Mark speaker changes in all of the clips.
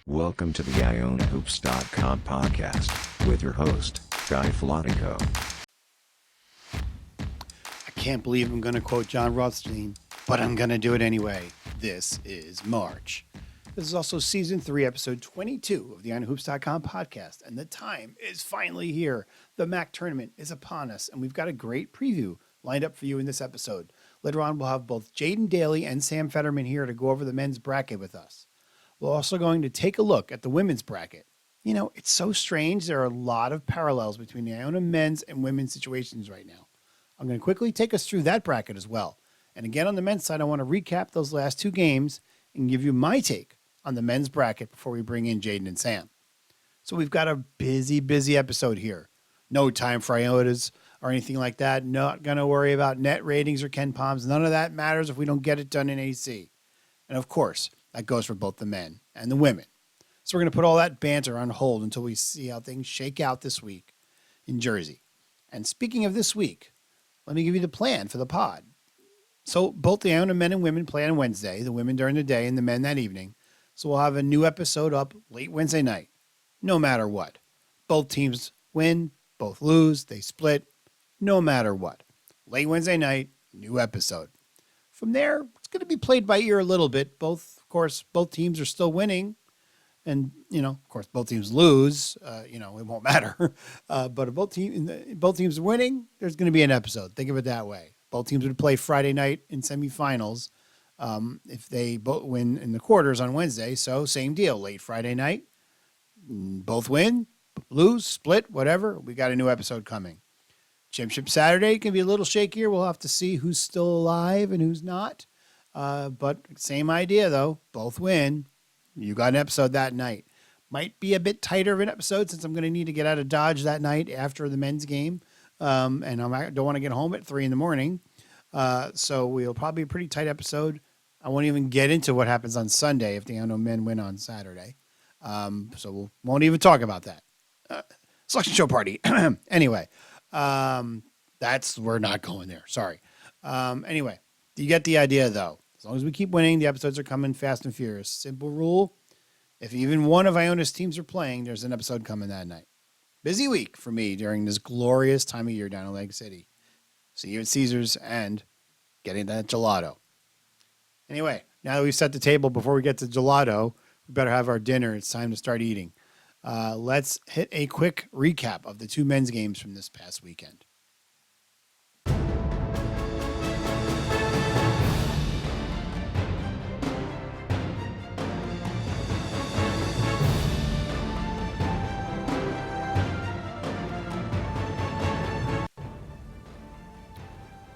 Speaker 1: Welcome to the IonaHoops.com podcast with your host, Guy Flottico.
Speaker 2: I can't believe I'm going to quote John Rothstein, but I'm going to do it anyway. This is March. This is also season 3, episode 22 of the IonaHoops.com podcast, and the time is finally here. The MAAC Tournament is upon us, and we've got a great preview lined up for you in this episode. Later on, we'll have both Jaden, Daly, and Sam Federman here to go over the men's bracket with us. We're also going to take a look at the women's bracket. You know, it's so strange. There are a lot of parallels between the Iona men's and women's situations right now. I'm going to quickly take us through that bracket as well. And again, on the men's side, I want to recap those last two games and give you my take on the men's bracket before we bring in Jaden and Sam. So we've got a busy episode here. No time for Ionas or anything like that. Not going to worry about net ratings or Ken Palms. None of that matters if we don't get it done in AC. And of course, that goes for both the men and the women. So we're going to put all that banter on hold until we see how things shake out this week in Jersey. And speaking of this week, let me give you the plan for the pod. So both the Iona men and women play on Wednesday, the women during the day and the men that evening. So we'll have a new episode up late Wednesday night, no matter what. Both teams win, both lose, they split, no matter what. Late Wednesday night, new episode. From there, it's going to be played by ear a little bit. Both teams are still winning. And, of course, both teams lose. It won't matter. But if both teams are winning, there's going to be an episode. Think of it that way. Both teams would play Friday night in semifinals if they both win in the quarters on Wednesday. So same deal. Late Friday night, both win, lose, split, whatever. We got a new episode coming. Championship Saturday can be a little shakier. We'll have to see who's still alive and who's not. But same idea, though. Both win. You got an episode that night. Might be a bit tighter of an episode since I'm going to need to get out of Dodge that night after the men's game. And I don't want to get home at 3 in the So we'll probably be a pretty tight episode. I won't even get into what happens on Sunday if the Iona men win on Saturday. So we won't even talk about that. Selection show party. Anyway. We're not going there. Sorry. Anyway, you get the idea though. As long as we keep winning, the episodes are coming fast and furious. Simple rule. If even one of Iona's teams are playing, there's an episode coming that night. Busy week for me during this glorious time of year down in Lake City. See you at Caesars and getting that gelato. Anyway, now that we've set the table before we get to gelato, we better have our dinner. It's time to start eating. Let's hit a quick recap of the two men's games from this past weekend.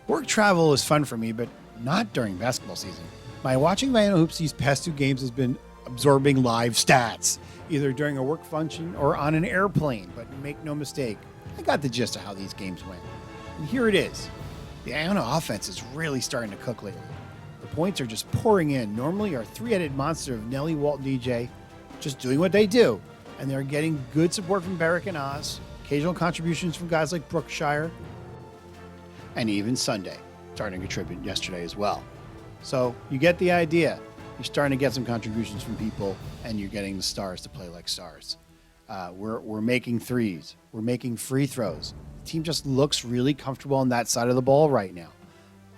Speaker 2: Work travel is fun for me, but not during basketball season. My watching Iona Hoops these past two games has been absorbing live stats, either during a work function or on an airplane. But make no mistake, I got the gist of how these games went. And here it is. The Iona offense is really starting to cook lately. The points are just pouring in. Normally our three-headed monster of Nelly, Walt, and DJ just doing what they do. And they're getting good support from Barrick and Oz, occasional contributions from guys like Brookshire, and even Sunday starting to contribute yesterday as well. So you get the idea. You're starting to get some contributions from people, and you're getting the stars to play like stars. We're making threes. We're making free throws. The team just looks really comfortable on that side of the ball right now.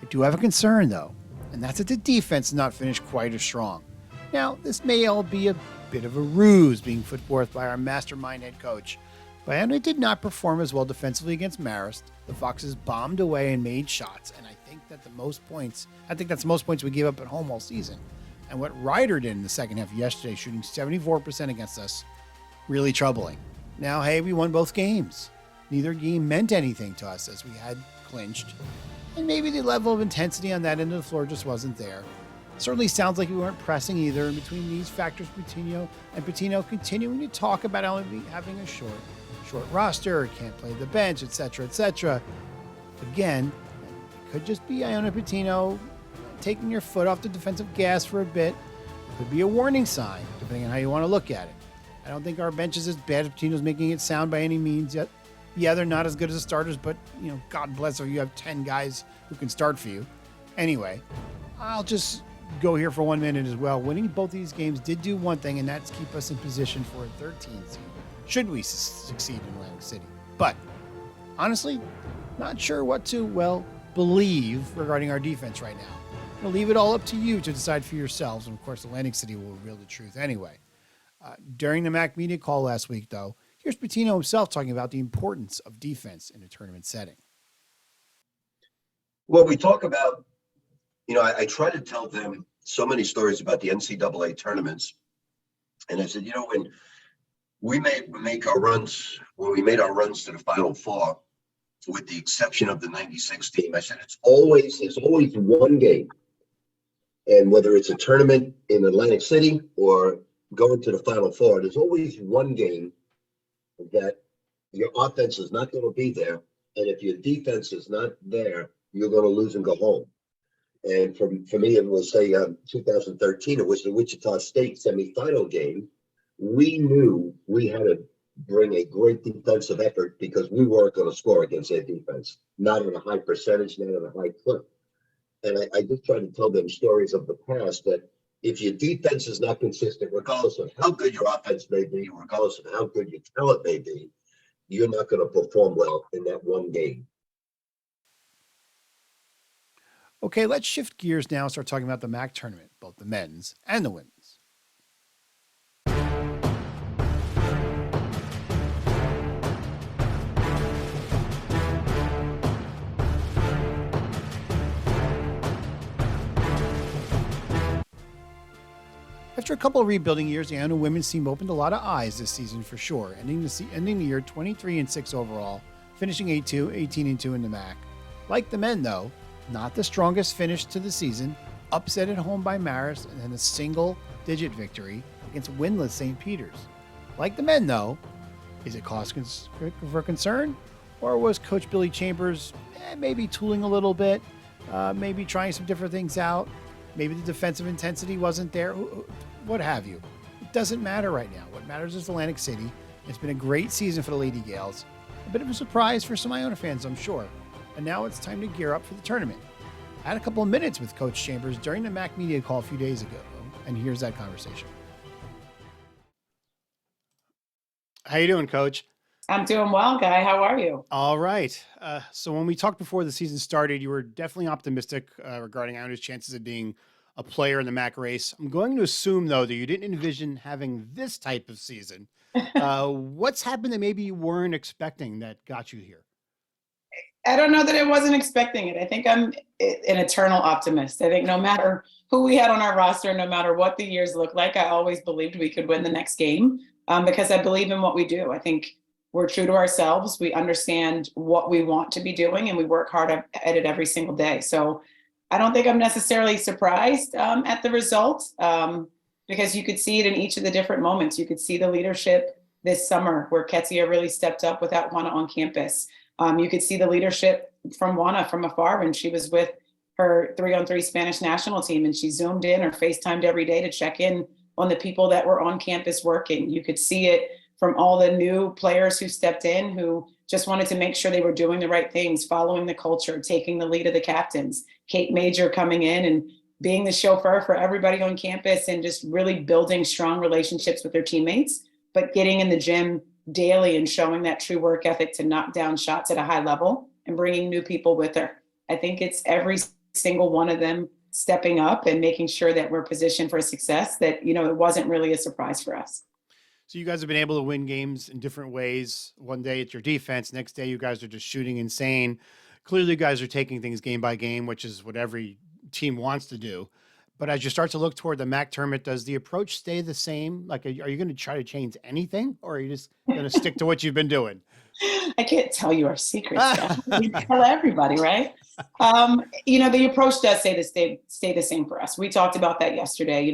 Speaker 2: I do have a concern, though, and that's that the defense is not finished quite as strong. Now, this may all be a bit of a ruse being put forth by our mastermind head coach, but Iona did not perform as well defensively against Marist. The Foxes bombed away and made shots, and I think that's the most points we gave up at home all season. And what Ryder did in the second half of yesterday, shooting 74% against us, really troubling. Now, hey, we won both games. Neither game meant anything to us as we had clinched. And maybe the level of intensity on that end of the floor just wasn't there. Certainly sounds like we weren't pressing either. In between these factors, Patino continuing to talk about having a short roster, can't play the bench, etc., etc. Again, it could just be Iona Patino taking your foot off the defensive gas for a bit. Could be a warning sign, depending on how you want to look at it. I don't think our bench is as bad as Patino's making it sound by any means yet. Yeah, they're not as good as the starters, but, God bless if you have 10 guys who can start for you. Anyway, I'll just go here for 1 minute as well. Winning both these games did do one thing, and that's keep us in position for a 13 seed, should we succeed in Atlantic City. But honestly, not sure what to, believe regarding our defense right now. I'll leave it all up to you to decide for yourselves, and of course, Atlantic City will reveal the truth anyway. During the MAAC media call last week, though, here's Pitino himself talking about the importance of defense in a tournament setting.
Speaker 3: Well, we talk about, I try to tell them so many stories about the NCAA tournaments. And I said, when we made our runs to the Final Four, with the exception of the 96 team, I said, there's always one game. And whether it's a tournament in Atlantic City or going to the Final Four, there's always one game that your offense is not going to be there. And if your defense is not there, you're going to lose and go home. And for me, it was 2013. It was the Wichita State semifinal game. We knew we had to bring a great defensive effort because we weren't going to score against their defense, not at a high percentage, not at a high clip. And I just try to tell them stories of the past that if your defense is not consistent, regardless of how good your offense may be, regardless of how good your talent may be, you're not going to perform well in that one game.
Speaker 2: Okay, let's shift gears now and start talking about the MAAC tournament, both the men's and the women's. After a couple of rebuilding years, the Iona women's team opened a lot of eyes this season for sure, ending the year 23-6 overall, finishing 8-2, 18-2 in the MAAC. Like the men, though, not the strongest finish to the season, upset at home by Marist, and then a single-digit victory against winless St. Peter's. Like the men, though, is it cause for concern? Or was Coach Billy Chambers maybe tooling a little bit, maybe trying some different things out? Maybe the defensive intensity wasn't there, what have you. It doesn't matter right now. What matters is Atlantic City. It's been a great season for the Lady Gales. A bit of a surprise for some Iona fans, I'm sure. And now it's time to gear up for the tournament. I had a couple of minutes with Coach Chambers during the MAAC media call a few days ago, and here's that conversation. How you doing, Coach?
Speaker 4: I'm doing well, Guy. How are you?
Speaker 2: All right. So when we talked before the season started, you were definitely optimistic regarding Iona's chances of being a player in the MAAC race. I'm going to assume, though, that you didn't envision having this type of season. What's happened that maybe you weren't expecting that got you here?
Speaker 4: I don't know that I wasn't expecting it. I think I'm an eternal optimist. I think no matter who we had on our roster, no matter what the years look like, I always believed we could win the next game because I believe in what we do. I think we're true to ourselves. We understand what we want to be doing, and we work hard at it every single day. So I don't think I'm necessarily surprised at the results because you could see it in each of the different moments. You could see the leadership this summer where Ketsia really stepped up without Juana on campus. You could see the leadership from Juana from afar when she was with her 3-on-3 Spanish national team, and she zoomed in or FaceTimed every day to check in on the people that were on campus working. You could see it from all the new players who stepped in, who just wanted to make sure they were doing the right things, following the culture, taking the lead of the captains. Kate Major coming in and being the chauffeur for everybody on campus and just really building strong relationships with their teammates, but getting in the gym daily and showing that true work ethic to knock down shots at a high level and bringing new people with her. I think it's every single one of them stepping up and making sure that we're positioned for success, that, it wasn't really a surprise for us.
Speaker 2: So you guys have been able to win games in different ways. One day it's your defense. Next day you guys are just shooting insane. Clearly you guys are taking things game by game, which is what every team wants to do. But as you start to look toward the MAAC tournament, does the approach stay the same? Like, are you going to try to change anything, or are you just going to stick to what you've been doing?
Speaker 4: I can't tell you our secrets. We tell everybody, right? The approach does stay the same for us. We talked about that yesterday.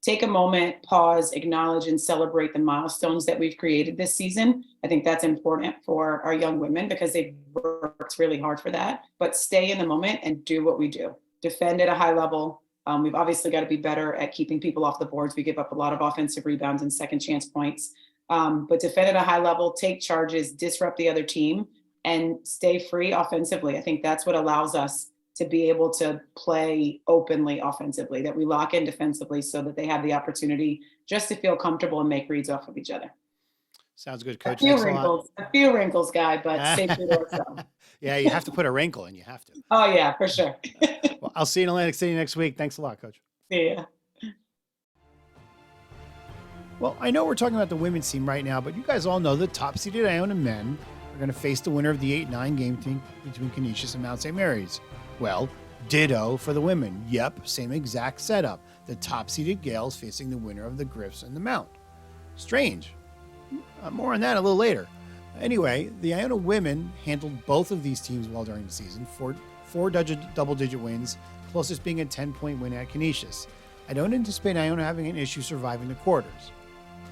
Speaker 4: Take a moment, pause, acknowledge, and celebrate the milestones that we've created this season. I think that's important for our young women because they've worked really hard for that. But stay in the moment and do what we do. Defend at a high level. We've obviously got to be better at keeping people off the boards. We give up a lot of offensive rebounds and second chance points. But defend at a high level, take charges, disrupt the other team, and stay free offensively. I think that's what allows us to be able to play openly offensively, that we lock in defensively so that they have the opportunity just to feel comfortable and make reads off of each other.
Speaker 2: Sounds good, Coach.
Speaker 4: A few wrinkles, guy, but safety to ourselves.
Speaker 2: Yeah, you have to put a wrinkle in. You have to.
Speaker 4: Oh, yeah, for sure.
Speaker 2: Well, I'll see you in Atlantic City next week. Thanks a lot, Coach.
Speaker 4: Yeah.
Speaker 2: Well, I know we're talking about the women's team right now, but you guys all know the top-seeded Iona men are going to face the winner of the 8-9 game team between Canisius and Mount St. Mary's. Well, ditto for the women. Yep, same exact setup. The top-seeded Gales facing the winner of the Griffs and the Mount. Strange. More on that a little later. Anyway, the Iona women handled both of these teams well during the season. Four double-digit wins, closest being a 10-point win at Canisius. I don't anticipate Iona having an issue surviving the quarters.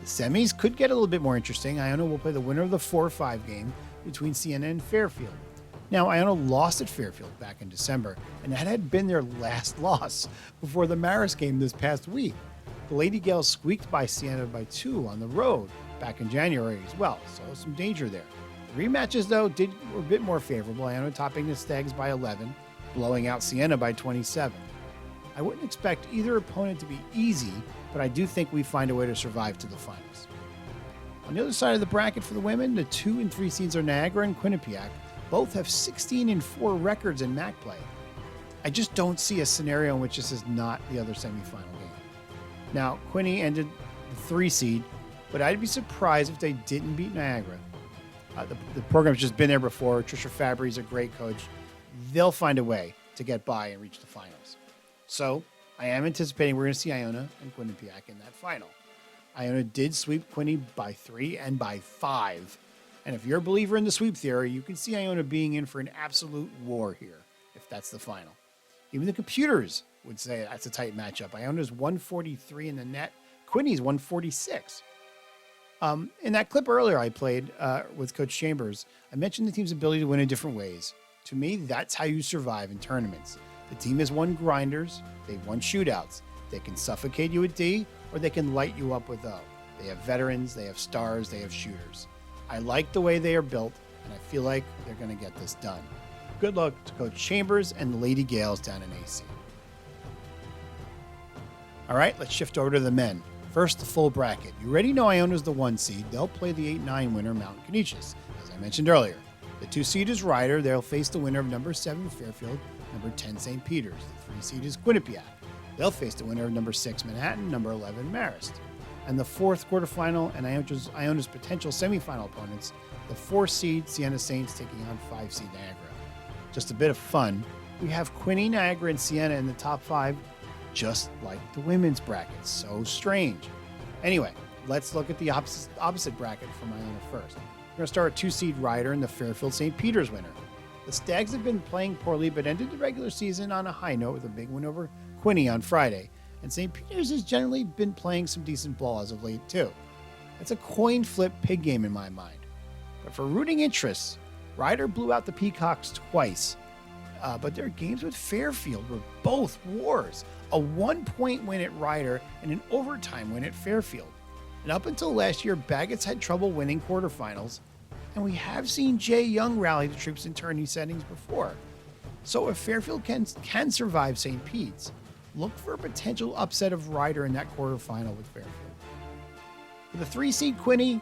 Speaker 2: The semis could get a little bit more interesting. Iona will play the winner of the 4-5 game between Siena and Fairfield. Now, Iona lost at Fairfield back in December, and that had been their last loss before the Marist game this past week. The Lady Gales squeaked by Siena by 2 on the road back in January as well, so some danger there. The rematches, though, were a bit more favorable. Iona topping the Stags by 11, blowing out Siena by 27. I wouldn't expect either opponent to be easy, but I do think we find a way to survive to the finals. On the other side of the bracket for the women, the 2 and 3 seeds are Niagara and Quinnipiac. Both have 16 and 4 records in MAAC play. I just don't see a scenario in which this is not the other semifinal game. Now, Quinny ended the 3 seed, but I'd be surprised if they didn't beat Niagara. The program's just been there before. Trisha Fabry's a great coach. They'll find a way to get by and reach the finals. So I am anticipating we're going to see Iona and Quinnipiac in that final. Iona did sweep Quinny by 3 and by 5. And if you're a believer in the sweep theory, you can see Iona being in for an absolute war here, if that's the final. Even the computers would say that's a tight matchup. Iona's 143 in the net. Quinny's 146. In that clip earlier I played with Coach Chambers, I mentioned the team's ability to win in different ways. To me, that's how you survive in tournaments. The team has won grinders, they've won shootouts. They can suffocate you at D, or they can light you up with O. They have veterans, they have stars, they have shooters. I like the way they are built, and I feel like they're going to get this done. Good luck to Coach Chambers and the Lady Gales down in AC. All right, let's shift over to the men. First, the full bracket. You already know Iona's the 1 seed. They'll play the 8-9 winner, Mount Canisius, as I mentioned earlier. The 2 seed is Ryder. They'll face the winner of number 7 Fairfield, number 10 St. Peter's. The 3 seed is Quinnipiac. They'll face the winner of number 6 Manhattan, number 11 Marist. And the 4th quarterfinal and Iona's potential semifinal opponents, the 4 seed Siena Saints taking on 5 seed Niagara. Just a bit of fun. We have Quinny, Niagara, and Siena in the top 5, just like the women's bracket. So strange. Anyway, let's look at the opposite bracket from Iona first. We're going to start with 2 seed Ryder and the Fairfield St. Peter's winner. The Stags have been playing poorly, but ended the regular season on a high note with a big win over Quinny on Friday. And St. Peter's has generally been playing some decent ball as of late, too. It's a coin flip pig game in my mind. But for rooting interests, Ryder blew out the Peacocks twice. But their games with Fairfield were both wars. A 1-point win at Ryder and an overtime win at Fairfield. And up until last year, Baggett's had trouble winning quarterfinals. And we have seen Jay Young rally the troops in tourney settings before. So if Fairfield can survive St. Pete's, look for a potential upset of Ryder in that quarterfinal with Fairfield. For the 3 seed Quinny,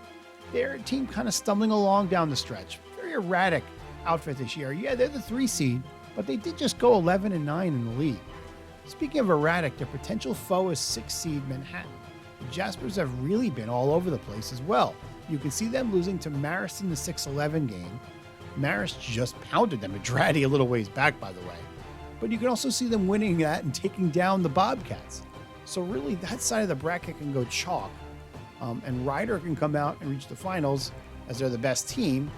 Speaker 2: their team kind of stumbling along down the stretch. Very erratic outfit this year. Yeah, they're the 3 seed, but they did just go 11-9 in the league. Speaking of erratic, their potential foe is 6 seed Manhattan. The Jaspers have really been all over the place as well. You can see them losing to Marist in the 6-11 game. Marist just pounded them, a dratty a little ways back, by the way. But you can also see them winning that and taking down the Bobcats. So really, that side of the bracket can go chalk. And Ryder can come out and reach the finals as they're the best team,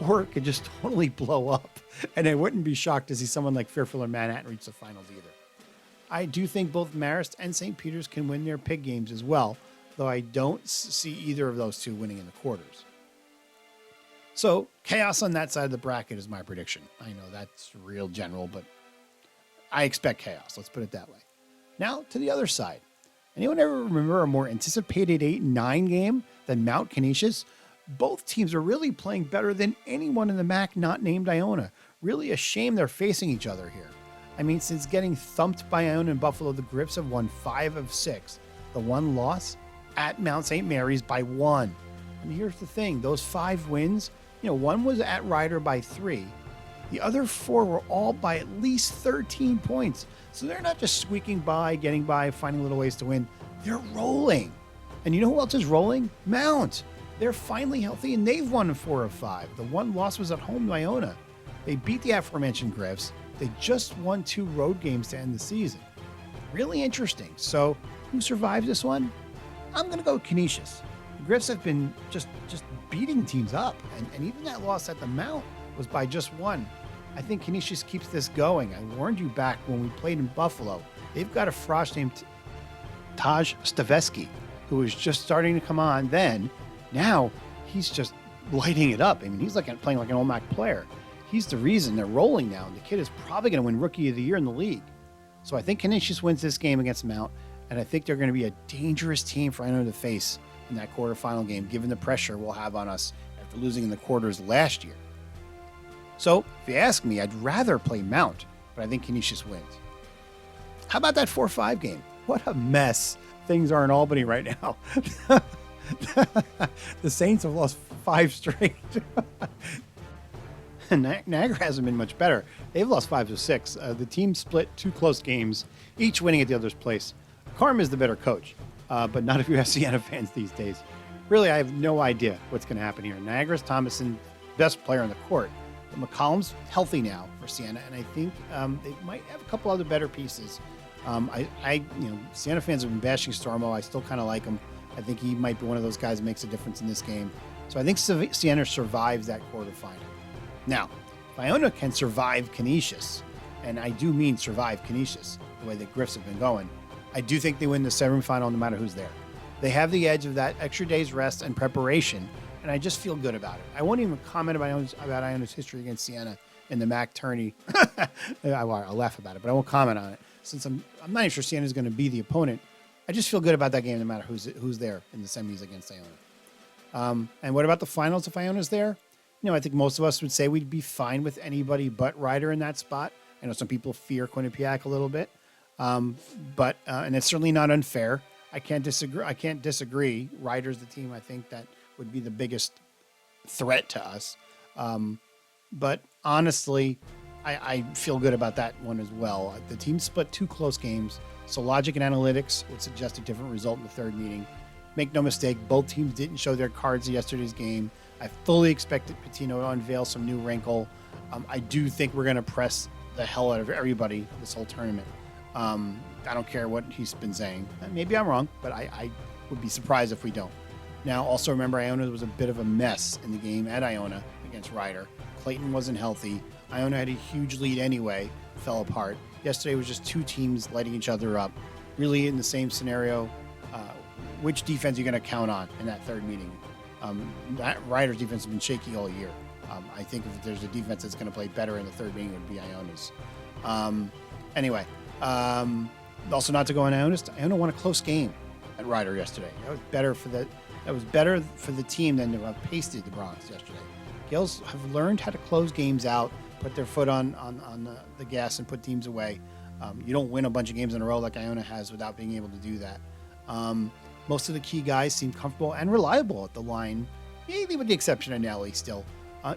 Speaker 2: or it could just totally blow up. And I wouldn't be shocked to see someone like Fairfield or Manhattan reach the finals either. I do think both Marist and St. Peter's can win their pig games as well, though I don't see either of those two winning in the quarters. So chaos on that side of the bracket is my prediction. I know that's real general, but I expect chaos. Let's put it that way. Now to the other side. Anyone ever remember a more anticipated 8-9 game than Mount Canisius? Both teams are really playing better than anyone in the MAAC not named Iona. Really a shame they're facing each other here. I mean, since getting thumped by Iona and Buffalo, the Griffs have won 5 of 6. The one loss at Mount St. Mary's by 1. And here's the thing, those 5 wins, one was at Rider by 3. The other 4 were all by at least 13 points. So they're not just squeaking by, getting by, finding little ways to win. They're rolling. And you know who else is rolling? Mount. They're finally healthy, and they've won 4 of 5. The one loss was at home to Iona. They beat the aforementioned Griffs. They just won 2 road games to end the season. Really interesting. So who survives this one? I'm going to go with Canisius. The Griffs have been just beating teams up, and even that loss at the Mount was by just 1. I think Canisius keeps this going. I warned you back when we played in Buffalo. They've got a Frosh named Taj Staveski, who is just starting to come on then. Now he's just lighting it up. I mean, he's playing like an all MAAC player. He's the reason they're rolling now. And the kid is probably going to win Rookie of the Year in the league. So I think Canisius wins this game against Mount, and I think they're going to be a dangerous team for Iona to face in that quarterfinal game, given the pressure we'll have on us after losing in the quarters last year. So if you ask me, I'd rather play Mount, but I think Canisius wins. How about that 4-5 game? What a mess things are in Albany right now. The Saints have lost 5 straight. Niagara hasn't been much better. They've lost 5 of 6. The team split 2 close games, each winning at the other's place. Carm is the better coach, but not if you have Siena fans these days. Really, I have no idea what's going to happen here. Niagara's Thomason, best player on the court. But McCollum's healthy now for Siena, and I think they might have a couple other better pieces. Siena fans have been bashing Stormo. I still kind of like him. I think he might be one of those guys that makes a difference in this game. So I think Siena survives that quarterfinal. Now, if Iona can survive Canisius, and I do mean survive Canisius, the way the Griffs have been going, I do think they win the semifinal no matter who's there. They have the edge of that extra day's rest and preparation, and I just feel good about it. I won't even comment about Iona's history against Siena in the MAAC Tourney. I'll laugh about it, but I won't comment on it. Since I'm not even sure Siena's going to be the opponent, I just feel good about that game no matter who's there in the semis against Iona. And what about the finals if Iona's there? I think most of us would say we'd be fine with anybody but Rider in that spot. I know some people fear Quinnipiac a little bit, but it's certainly not unfair. I can't disagree. Rider's the team I think that would be the biggest threat to us. But honestly, I feel good about that one as well. The team split 2 close games, so logic and analytics would suggest a different result in the third meeting. Make no mistake, both teams didn't show their cards in yesterday's game. I fully expected Patino to unveil some new wrinkle. I do think we're going to press the hell out of everybody this whole tournament. I don't care what he's been saying. Maybe I'm wrong, but I would be surprised if we don't. Now, also remember, Iona was a bit of a mess in the game at Iona against Rider. Clayton wasn't healthy. Iona had a huge lead anyway, fell apart. Yesterday was just 2 teams lighting each other up. Really in the same scenario, which defense are you going to count on in that third meeting? Rider's defense has been shaky all year. I think if there's a defense that's going to play better in the third meeting, it would be Iona's. Anyway, also not to go on Iona's, Iona won a close game at Rider yesterday. That was better for the team than to have pasted the Bronx yesterday. Gales have learned how to close games out, put their foot on the gas and put teams away. You don't win a bunch of games in a row like Iona has without being able to do that. Most of the key guys seem comfortable and reliable at the line, maybe with the exception of Daly still.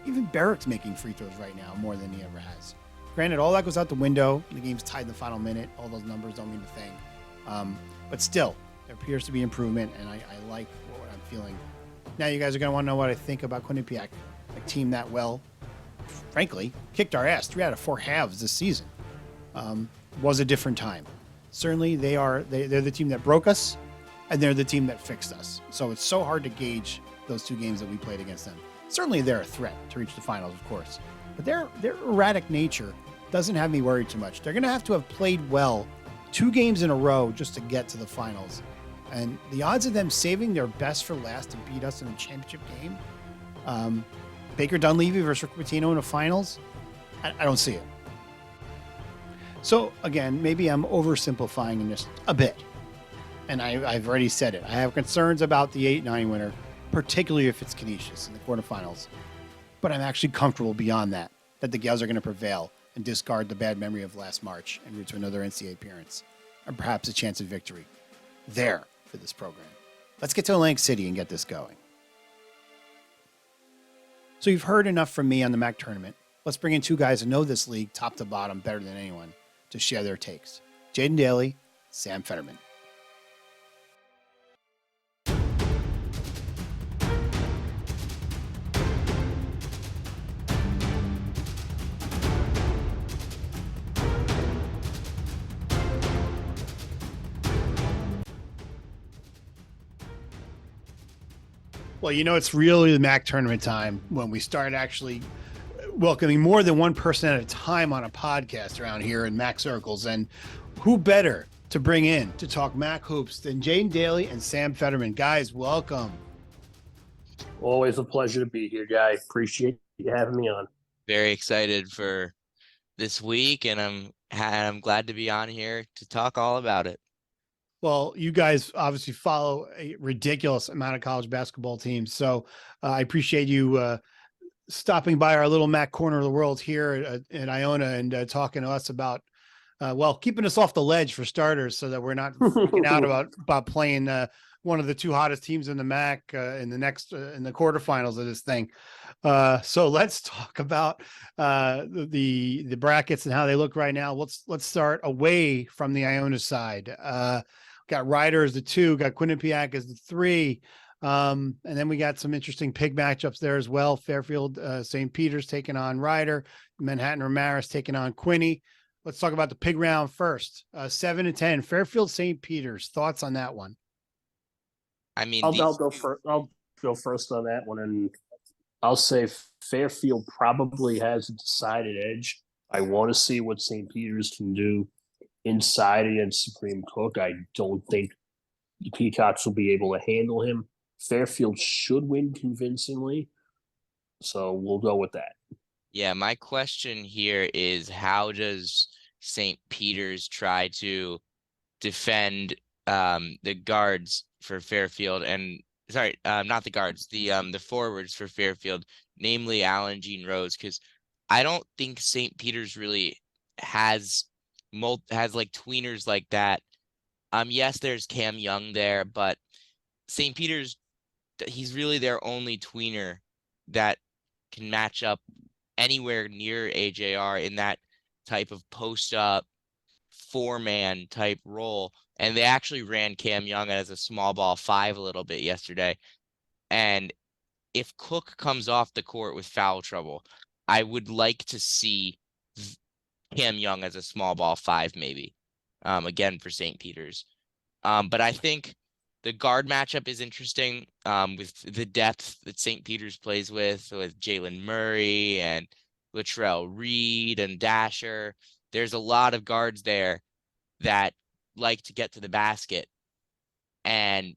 Speaker 2: Even Barrick's making free throws right now more than he ever has. Granted, all that goes out the window. The game's tied in the final minute. All those numbers don't mean a thing. But still, there appears to be improvement, and I like what I'm feeling. Now you guys are going to want to know what I think about Quinnipiac. A team that well, frankly, kicked our ass 3 out of 4 halves this season. Was a different time. Certainly, they're the team that broke us, and they're the team that fixed us. So it's so hard to gauge those 2 games that we played against them. Certainly, they're a threat to reach the finals, of course. But their erratic nature doesn't have me worried too much. They're going to have played well 2 games in a row just to get to the finals. And the odds of them saving their best for last to beat us in a championship game, Baker Dunleavy versus Rick Pitino in the finals, I don't see it. So again, maybe I'm oversimplifying in this a bit. And I've already said it. I have concerns about the 8-9 winner, particularly if it's Canisius in the quarterfinals. But I'm actually comfortable beyond that the Gales are going to prevail and discard the bad memory of last March and root to another NCAA appearance, and perhaps a chance of victory there for this program. Let's get to Atlantic City and get this going. So you've heard enough from me on the MAAC tournament. Let's bring in two guys who know this league top to bottom better than anyone to share their takes. Jaden Daly, Sam Federman. Well, you know, it's really the MAAC tournament time when we start actually welcoming more than one person at a time on a podcast around here in MAAC circles. And who better to bring in to talk MAAC hoops than Jaden Daly and Sam Federman? Guys, welcome.
Speaker 5: Always a pleasure to be here, guy. Appreciate you having me on.
Speaker 6: Very excited for this week, and I'm glad to be on here to talk all about it.
Speaker 2: Well, you guys obviously follow a ridiculous amount of college basketball teams, so I appreciate you stopping by our little MAAC corner of the world here in Iona and talking to us about, keeping us off the ledge for starters, so that we're not freaking out about playing one of the two hottest teams in the MAAC in the quarterfinals of this thing. So let's talk about the brackets and how they look right now. Let's start away from the Iona side. Got Rider as the 2, got Quinnipiac as the 3. And then we got some interesting pig matchups there as well. Fairfield, St. Peter's taking on Rider, Manhattan Ramirez taking on Quinny. Let's talk about the pig round first. 7-10, Fairfield, St. Peter's. Thoughts on that one?
Speaker 6: I mean,
Speaker 5: I'll go first. I'll go first on that one, and I'll say Fairfield probably has a decided edge. I want to see what St. Peter's can do inside against Supreme Cook. I don't think the Peacocks will be able to handle him. Fairfield should win convincingly, so we'll go with that.
Speaker 6: Yeah, my question here is, how does St. Peter's try to defend the guards for Fairfield? And not the guards, the forwards for Fairfield, namely Alan Jean Rose, because I don't think St. Peter's really has like tweeners like that. Yes, there's Cam Young there, but St. Peter's, he's really their only tweener that can match up anywhere near AJR in that type of post-up 4-man type role. And they actually ran Cam Young as a small ball 5 a little bit yesterday. And if Cook comes off the court with foul trouble, I would like to see Cam Young as a small ball 5 maybe, again for St. Peter's. But I think the guard matchup is interesting with the depth that St. Peter's plays with Jalen Murray and Latrell Reed and Dasher. There's a lot of guards there that like to get to the basket. And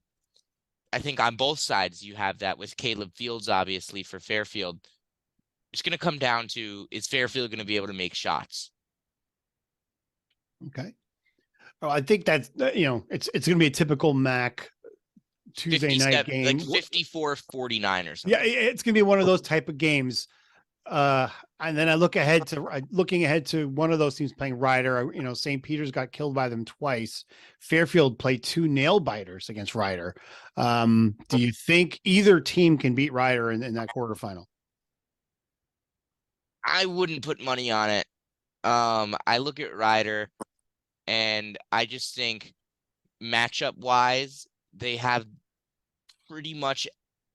Speaker 6: I think on both sides you have that with Caleb Fields, obviously, for Fairfield. It's going to come down to, is Fairfield going to be able to make shots?
Speaker 2: Okay. Well, I think that's, it's going to be a typical MAAC Tuesday night game.
Speaker 6: Like 54-49 or something.
Speaker 2: Yeah, it's going to be one of those type of games. And then looking ahead to one of those teams playing Rider. St. Peter's got killed by them twice. Fairfield played 2 nail biters against Rider. Do you think either team can beat Rider in that quarterfinal?
Speaker 6: I wouldn't put money on it. I look at Rider, and I just think matchup wise, they have pretty much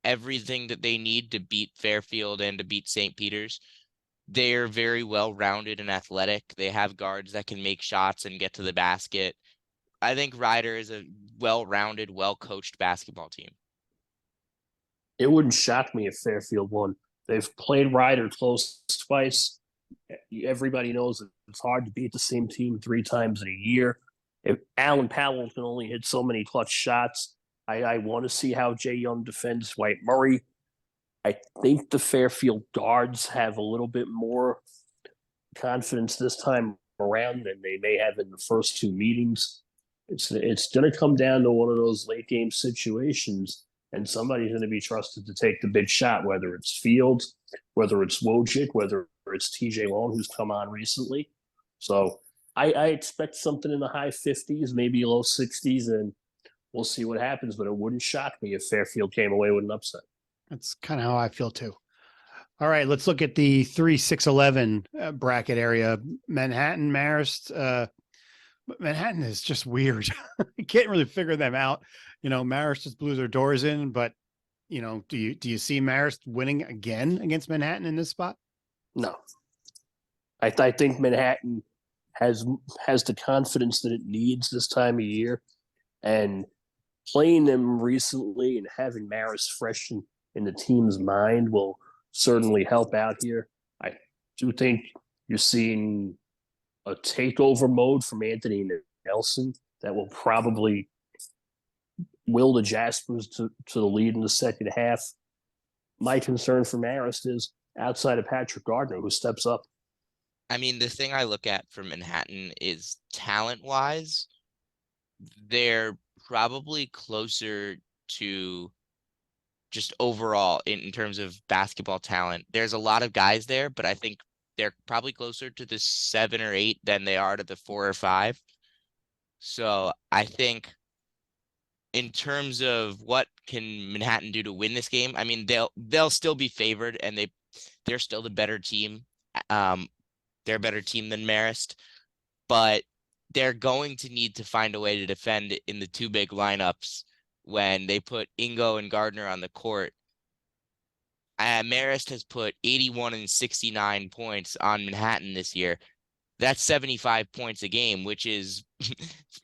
Speaker 6: everything that they need to beat Fairfield and to beat St. Peter's. They're very well rounded and athletic. They have guards that can make shots and get to the basket. I think Rider is a well rounded, well coached basketball team.
Speaker 5: It wouldn't shock me if Fairfield won. They've played Rider close twice. Everybody knows that it's hard to beat the same team 3 times in a year. If Alan Powell can only hit so many clutch shots, I want to see how Jay Young defends Dwight Murray. I think the Fairfield guards have a little bit more confidence this time around than they may have in the first 2 meetings. It's going to come down to one of those late game situations, and somebody's going to be trusted to take the big shot, whether it's Fields, whether it's Wojcik, whether it's TJ Lone who's come on recently. So I expect something in the high 50s, maybe low 60s, and we'll see what happens. But it wouldn't shock me if Fairfield came away with an upset.
Speaker 2: That's kind of how I feel too. All right, let's look at the 3-6-11 bracket area. Manhattan, Marist. Manhattan is just weird. I can't really figure them out. Marist just blew their doors in, but do you see Marist winning again against Manhattan in this spot?
Speaker 5: No, I think Manhattan has the confidence that it needs this time of year, and playing them recently and having Marist fresh in the team's mind will certainly help out here. I do think you're seeing a takeover mode from Anthony Nelson that will probably will the Jaspers to the lead in the second half. My concern for Marist is outside of Patrick Gardner, who steps up.
Speaker 6: I mean, the thing I look at for Manhattan is talent-wise, they're probably closer to just overall in terms of basketball talent. There's a lot of guys there, but I think they're probably closer to the 7 or 8 than they are to the 4 or 5. So I think in terms of what can Manhattan do to win this game, I mean, they'll still be favored, and they're still the better team. They're a better team than Marist, but they're going to need to find a way to defend in the two big lineups when they put Ingo and Gardner on the court. Marist has put 81 and 69 points on Manhattan this year. That's 75 points a game, which is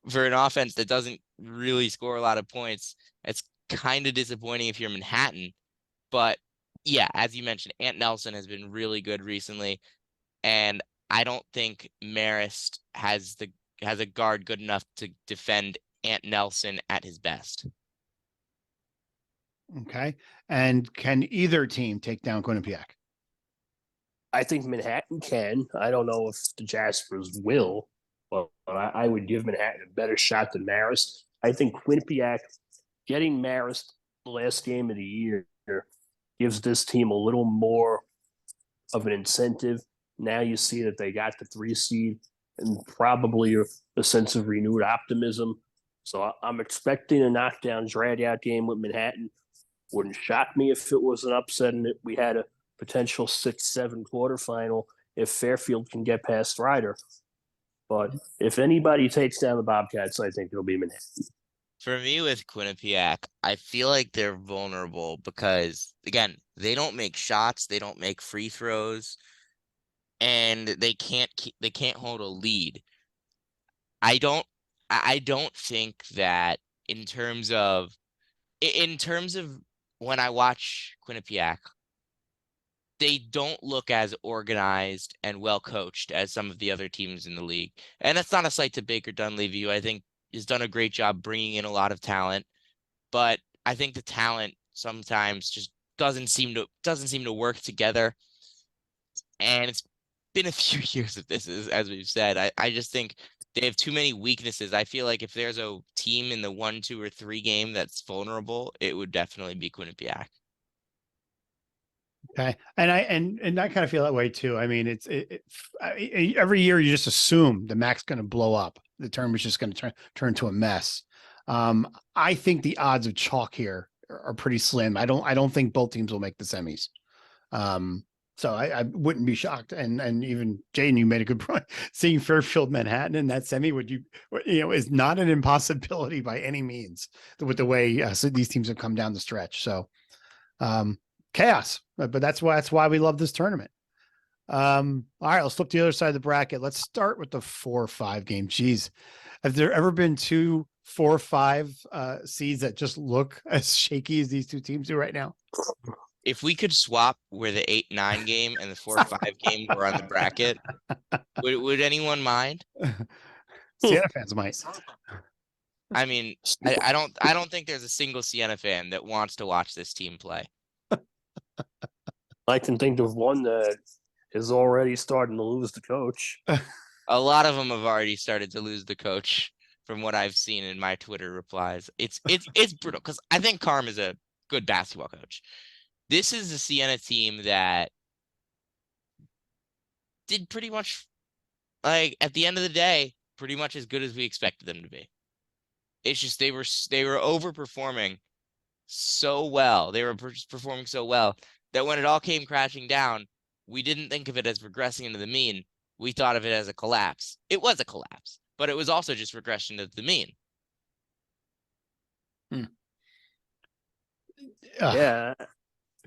Speaker 6: for an offense that doesn't really score a lot of points. It's kind of disappointing if you're Manhattan. But yeah, as you mentioned, Ant Nelson has been really good recently, and I don't think Marist has a guard good enough to defend Ant Nelson at his best.
Speaker 2: Okay. And can either team take down Quinnipiac?
Speaker 5: I think Manhattan can. I don't know if the Jaspers will, but I would give Manhattan a better shot than Marist. I think Quinnipiac getting Marist the last game of the year gives this team a little more of an incentive. Now you see that they got the 3 seed and probably a sense of renewed optimism. So I'm expecting a knockdown, drag-out game with Manhattan. Wouldn't shock me if it was an upset and we had a potential 6-7 quarterfinal if Fairfield can get past Ryder. But if anybody takes down the Bobcats, I think it'll be Manhattan.
Speaker 6: For me with Quinnipiac, I feel like they're vulnerable because, again, they don't make shots, they don't make free throws, and they can't hold a lead. I don't think that in terms of when I watch Quinnipiac, they don't look as organized and well coached as some of the other teams in the league. And that's not a slight to Baker Dunleavy, who I think has done a great job bringing in a lot of talent. But I think the talent sometimes just doesn't seem to work together. And it's been a few years of this, as we've said. I just think they have too many weaknesses. I feel like if there's a team in the 1, 2, or 3 game that's vulnerable, it would definitely be Quinnipiac.
Speaker 2: Okay. And I kind of feel that way too. I mean, every year you just assume the MAAC's going to blow up. The tournament's just going to turn to a mess. I think the odds of chalk here are pretty slim. I don't think both teams will make the semis. So I wouldn't be shocked. And even Jaden, you made a good point. Seeing Fairfield Manhattan in that semi is not an impossibility by any means with the way so these teams have come down the stretch. So chaos, but that's why we love this tournament. All right, let's flip to the other side of the bracket. Let's start with the 4-5 game. Jeez, have there ever been 2 4-5 seeds that just look as shaky as these two teams do right now?
Speaker 6: If we could swap where the 8-9 game and the 4-5 game were on the bracket, would anyone mind?
Speaker 2: Siena fans might.
Speaker 6: I mean, I don't think there's a single Siena fan that wants to watch this team play.
Speaker 5: I can think of one that is already starting to lose the coach.
Speaker 6: A lot of them have already started to lose the coach from what I've seen in my Twitter replies. It's brutal because I think Carm is a good basketball coach. This is a Siena team that did pretty much, like, at the end of the day, pretty much as good as we expected them to be. It's just they were overperforming so well. They were performing so well that when it all came crashing down, we didn't think of it as regressing into the mean. We thought of it as a collapse. It was a collapse, but it was also just regression to the mean.
Speaker 5: Yeah,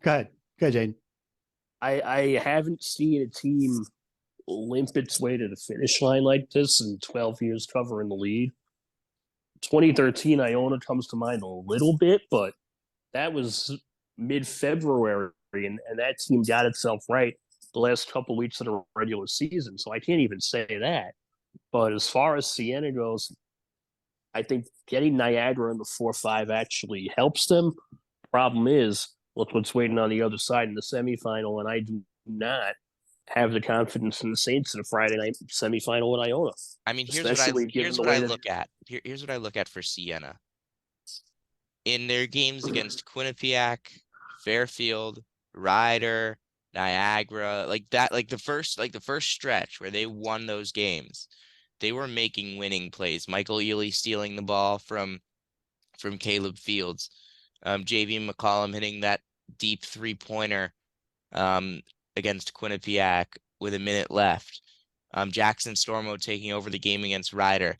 Speaker 2: Go ahead. Go ahead, Jaden.
Speaker 5: I haven't seen a team limp its way to the finish line like this in 12 years covering the league. 2013 Iona comes to mind a little bit, but that was mid-February, and that team got itself right the last couple weeks of the regular season, so I can't even say that. But as far as Siena goes, I think getting Niagara in the 4-5 actually helps them. Problem is, look what's waiting on the other side in the semifinal, and I do not have the confidence in the Saints in a Friday night semifinal in Iona.
Speaker 6: I mean, here's
Speaker 5: Especially given the way that
Speaker 6: look at. Here's what I look at for Siena. In their games against Quinnipiac, Fairfield, Ryder, Niagara, like that, like the first stretch where they won those games, they were making winning plays. Michael Ealy stealing the ball from Caleb Fields, JV McCollum hitting that deep 3-pointer against Quinnipiac with a minute left. Jackson Stormo taking over the game against Ryder.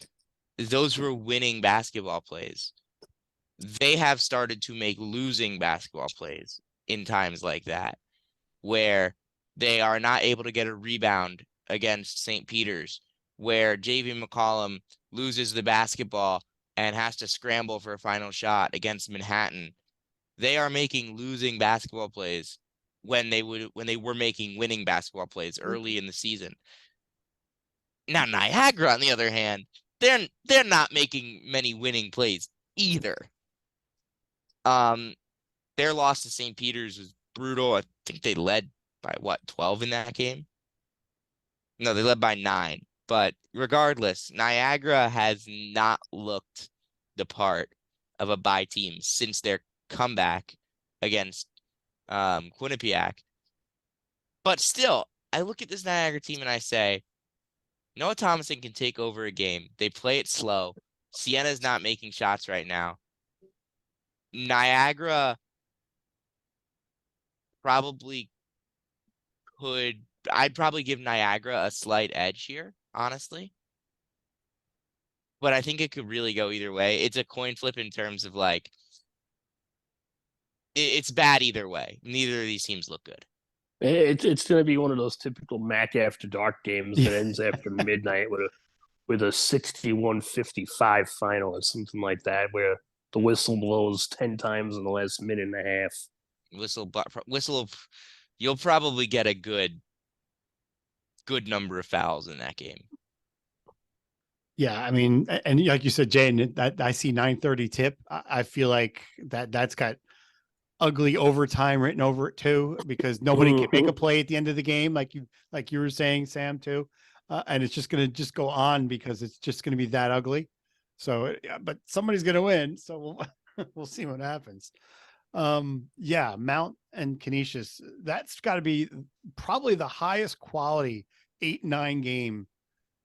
Speaker 6: Those were winning basketball plays. They have started to make losing basketball plays in times like that, where they are not able to get a rebound against St. Peter's, where JV McCollum loses the basketball and has to scramble for a final shot against Manhattan. They are making losing basketball plays when they were making winning basketball plays early in the season. Now Niagara, on the other hand, they're not making many winning plays either. Their loss to St. Peter's was brutal. I think they led by 12 in that game? No, they led by 9. But regardless, Niagara has not looked the part of a bye team since their comeback against Quinnipiac. But still, I look at this Niagara team and I say, Noah Thomason can take over a game. They play it slow. Siena's not making shots right now. Niagara probably could. I'd probably give Niagara a slight edge here, honestly. But I think it could really go either way. It's a coin flip in terms of like, it's bad either way. Neither of these teams look good.
Speaker 5: it's going to be one of those typical MAAC after dark games that ends after midnight with a 61-55 final or something like that, where the whistle blows 10 times in the last minute and a half.
Speaker 6: Whistle. You'll probably get a good number of fouls in that game.
Speaker 2: Yeah, I mean, and like you said, Jaden, that I see 9:30 tip. I feel like that's got ugly overtime written over it too, because nobody can make a play at the end of the game, like you were saying, Sam, too, and it's just going to go on because it's just going to be that ugly. So, but somebody's going to win, so we'll see what happens. Yeah, Mount and Canisius, that's got to be probably the highest quality 8-9 game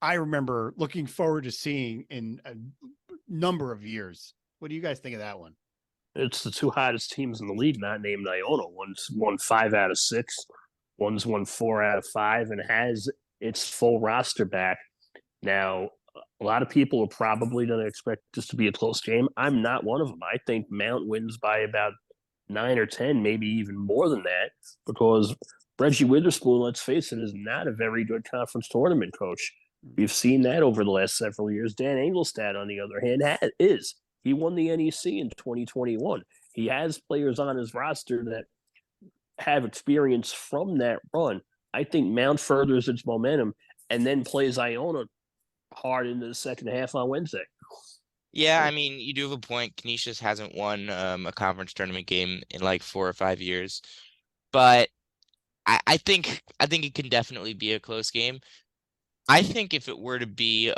Speaker 2: I remember looking forward to seeing in a number of years. What do you guys think of that one?
Speaker 5: It's the two hottest teams in the league, not named Iona. One's won 5 out of 6, one's won 4 out of 5, and has its full roster back. Now, a lot of people are probably going to expect this to be a close game. I'm not one of them. I think Mount wins by about 9 or 10, maybe even more than that, because Reggie Witherspoon, let's face it, is not a very good conference tournament coach. We've seen that over the last several years. Dan Engelstad, on the other hand, is. He won the NEC in 2021. He has players on his roster that have experience from that run. I think Mount furthers its momentum and then plays Iona hard into the second half on Wednesday.
Speaker 6: Yeah, I mean, you do have a point. Canisius hasn't won a conference tournament game in like 4 or 5 years, but I think it can definitely be a close game. I think if it were to be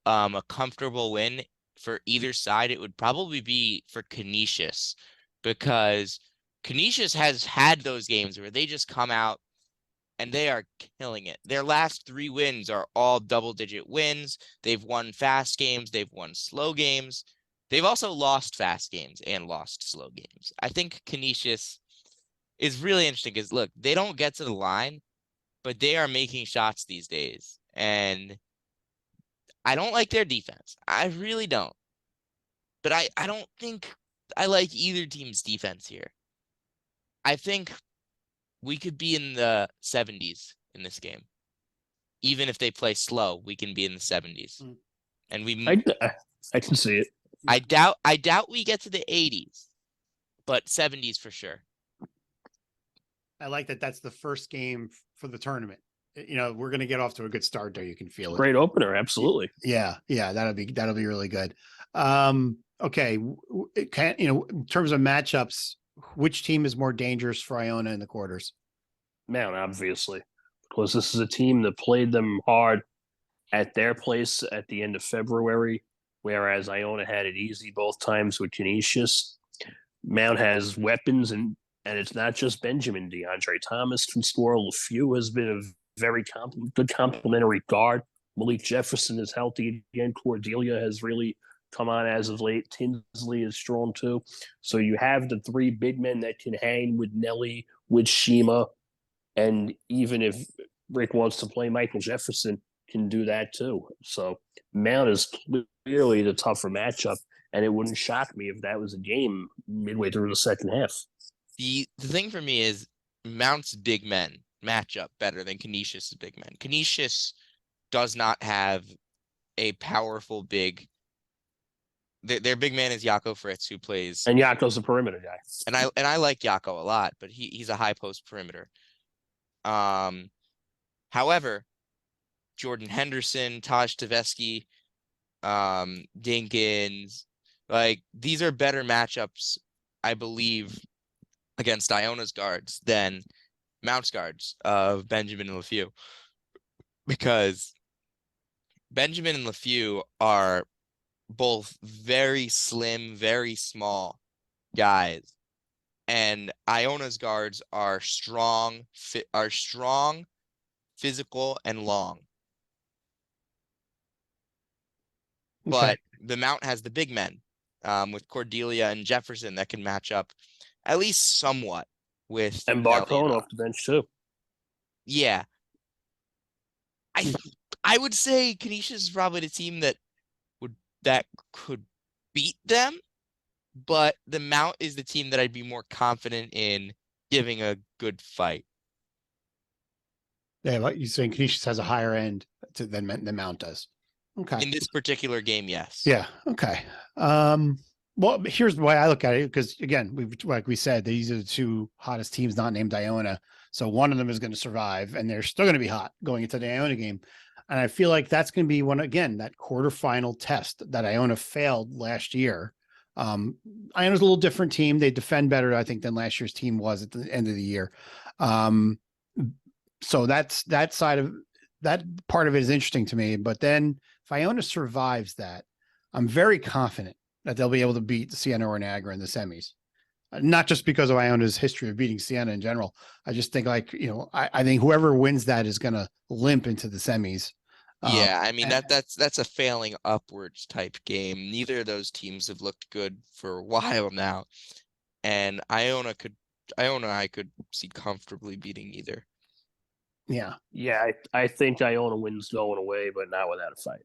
Speaker 6: a comfortable win for either side, it would probably be for Canisius, because Canisius has had those games where they just come out and they are killing it. Their last 3 wins are all double-digit wins. They've won fast games. They've won slow games. They've also lost fast games and lost slow games. I think Canisius is really interesting because, look, they don't get to the line, but they are making shots these days. And I don't like their defense. I really don't. But I don't think I like either team's defense here. I think we could be in the 70s in this game. Even if they play slow, we can be in the 70s. And
Speaker 5: I can see it.
Speaker 6: I doubt we get to the 80s, but 70s for sure.
Speaker 2: I like that. That's the first game for the tournament. We're going to get off to a good start there. You can feel it.
Speaker 5: Great opener, absolutely.
Speaker 2: Yeah. That'll be really good. Okay. In terms of matchups, which team is more dangerous for Iona in the quarters?
Speaker 5: Man, obviously, because this is a team that played them hard at their place at the end of February, whereas Iona had it easy both times with Canisius. Mount has weapons, and it's not just Benjamin. DeAndre Thomas can score. LeFew has been a very good complementary guard. Malik Jefferson is healthy again. Cordelia has really come on as of late. Tinsley is strong too. So you have the 3 big men that can hang with Nelly, with Shima, and even if Rick wants to play Michael Jefferson, can do that too. So Mount is clearly the tougher matchup, and it wouldn't shock me if that was a game midway through the second half.
Speaker 6: The thing for me is Mount's big men match up better than Canisius' big men. Canisius does not have a powerful big. Their big man is Jaco Fritz, who plays,
Speaker 5: and Jaco's a perimeter guy.
Speaker 6: And I like Jaco a lot, but he's a high post perimeter. However, Jordan Henderson, Taj Tavesky, Dinkins, like these are better matchups, I believe, against Iona's guards than Mount's guards of Benjamin and LeFew, because Benjamin and LeFew are both very slim, very small guys, and Iona's guards are strong, physical, and long. But the Mount has the big men, with Cordelia and Jefferson that can match up at least somewhat with
Speaker 5: and
Speaker 6: Nelly
Speaker 5: Barcone off the bench too.
Speaker 6: Yeah, I would say Canisius is probably the team that could beat them, but the Mount is the team that I'd be more confident in giving a good fight.
Speaker 2: Yeah, like you're saying, Canisius has a higher end than Mount does. Okay.
Speaker 6: In this particular game, yes.
Speaker 2: Yeah. Okay. Well, here's the way I look at it, because again, like we said, these are the 2 hottest teams not named Iona. So one of them is going to survive, and they're still going to be hot going into the Iona game. And I feel like that's going to be that quarterfinal test that Iona failed last year. Iona's a little different team. They defend better, I think, than last year's team was at the end of the year. So that side of that part of it is interesting to me. But then if Iona survives that, I'm very confident that they'll be able to beat Siena or Niagara in the semis. Not just because of Iona's history of beating Siena in general. I just think I think whoever wins that is going to limp into the semis.
Speaker 6: Yeah, I mean that's a failing upwards type game. Neither of those teams have looked good for a while now, and Iona I could see comfortably beating either.
Speaker 2: Yeah.
Speaker 5: I think Iona wins going away, but not without a fight.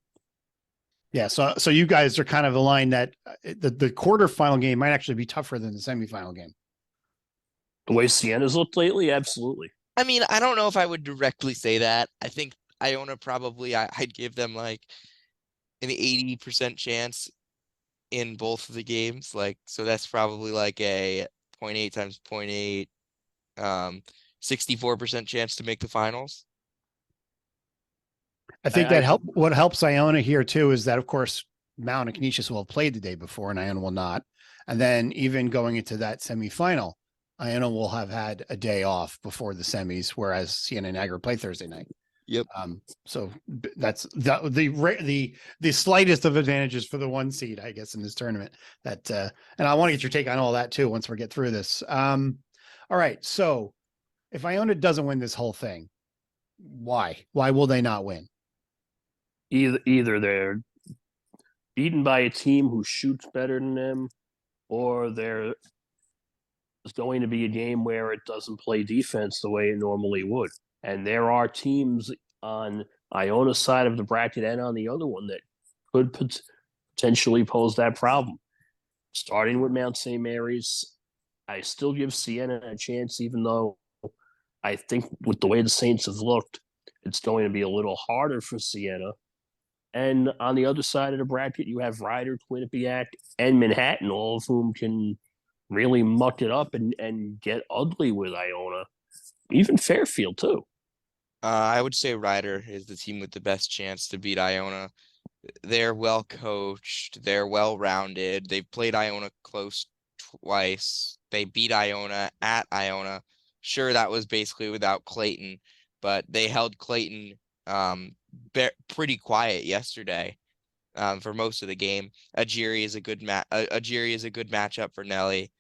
Speaker 2: Yeah, so you guys are kind of aligned that the quarterfinal game might actually be tougher than the semifinal game.
Speaker 5: The way Siena's looked lately, absolutely.
Speaker 6: I mean, I don't know if I would directly say that. I think Iona probably, I'd give them like an 80% chance in both of the games. Like, so that's probably like a 0.8 times 0.8, 64% chance to make the finals.
Speaker 2: I think what helps Iona here too is that, of course, Mount and Canisius will have played the day before and Iona will not. And then even going into that semifinal, Iona will have had a day off before the semis, whereas Siena and Niagara play Thursday night.
Speaker 6: Yep.
Speaker 2: So that's the slightest of advantages for the 1 seed, I guess, in this tournament. That and I want to get your take on all that too once we get through this. All right. So if Iona doesn't win this whole thing, Why? Why will they not win?
Speaker 5: Either they're beaten by a team who shoots better than them, or there's going to be a game where it doesn't play defense the way it normally would. And there are teams on Iona's side of the bracket and on the other one that could potentially pose that problem. Starting with Mount St. Mary's, I still give Siena a chance, even though I think with the way the Saints have looked, it's going to be a little harder for Siena. And on the other side of the bracket, you have Ryder, Quinnipiac, and Manhattan, all of whom can really muck it up and get ugly with Iona. Even Fairfield, too.
Speaker 6: I would say Ryder is the team with the best chance to beat Iona. They're well coached. They're well rounded. They've played Iona close twice. They beat Iona at Iona. Sure, that was basically without Clayton, but they held Clayton pretty quiet yesterday for most of the game. Ajiri is a good Ajiri is a good matchup for Nelly.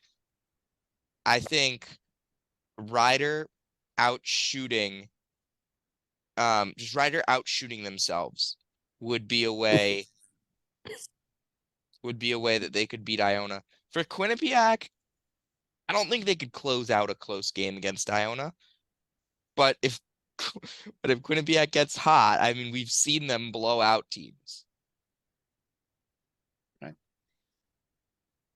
Speaker 6: I think Ryder outshooting themselves would be a way that they could beat Iona. For Quinnipiac, I don't think they could close out a close game against Iona. But if Quinnipiac gets hot, I mean, we've seen them blow out teams.
Speaker 2: Okay.